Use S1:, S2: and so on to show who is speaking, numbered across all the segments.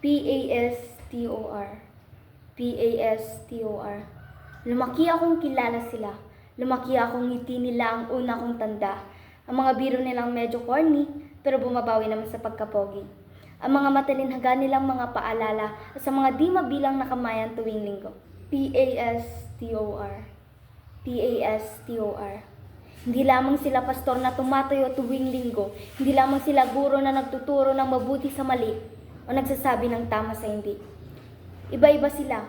S1: Pastor. Pastor. Lumaki akong kilala sila. Lumaki akong ngiti nila ang una kong tanda. Ang mga biro nilang medyo corny, pero bumabawi naman sa pagkapogi. Ang mga matalinhaga nilang mga paalala sa mga di mabilang na kamayan tuwing linggo. Pastor. Pastor. Hindi lamang sila pastor na tumatayo tuwing linggo. Hindi lamang sila guro na nagtuturo ng mabuti sa mali o nagsasabi ng tama sa hindi. Iba-iba sila.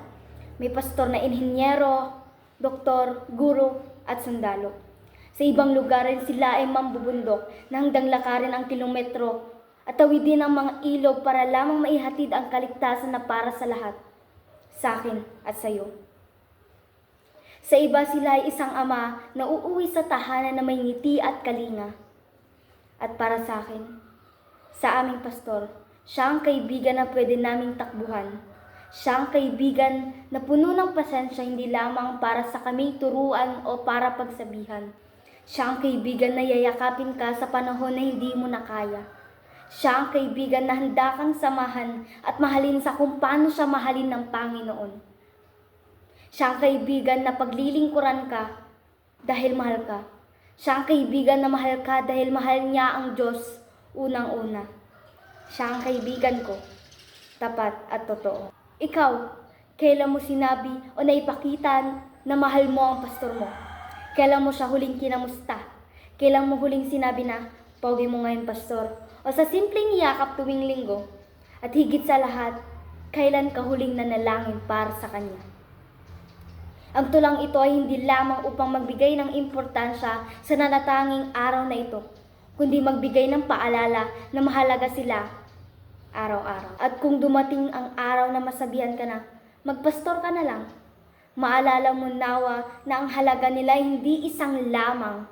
S1: May pastor na inhinyero, doktor, guro, at sundalo. Sa ibang lugar rin sila ay mambubundok na hanggang lakarin ang kilometro at tawidin ang mga ilog para lamang maihatid ang kaligtasan na para sa lahat, sa akin at sa iyo. Sa iba sila ay isang ama na uuwi sa tahanan na may ngiti at kalinga. At para sa akin, sa aming pastor, siya ang kaibigan na pwede naming takbuhan. Siya ang kaibigan na puno ng pasensya hindi lamang para sa kaming turuan o para pagsabihan. Siya ang kaibigan na yayakapin ka sa panahon na hindi mo na kaya. Siya ang kaibigan na handa kang samahan at mahalin sa kung paano siya mahalin ng Panginoon. Siya ang kaibigan na paglilingkuran ka dahil mahal ka. Siya ang kaibigan na mahal ka dahil mahal niya ang Diyos unang-una. Siya ang kaibigan ko, tapat at totoo. Ikaw, kailan mo sinabi o naipakita na mahal mo ang pastor mo? Kailan mo siya huling kinamusta? Kailan mo huling sinabi na, pogi mo ngayon pastor? O sa simpleng yakap tuwing linggo? At higit sa lahat, kailan ka huling nanalangin para sa kanya? Ang tulang ito ay hindi lamang upang magbigay ng importansya sa nanatanging araw na ito, kundi magbigay ng paalala na mahalaga sila araw-araw. At kung dumating ang araw na masabihan ka na, magpastor ka na lang, maalala mo nawa na ang halaga nila hindi isang lamang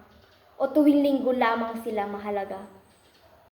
S1: o tuwing linggo lamang sila mahalaga.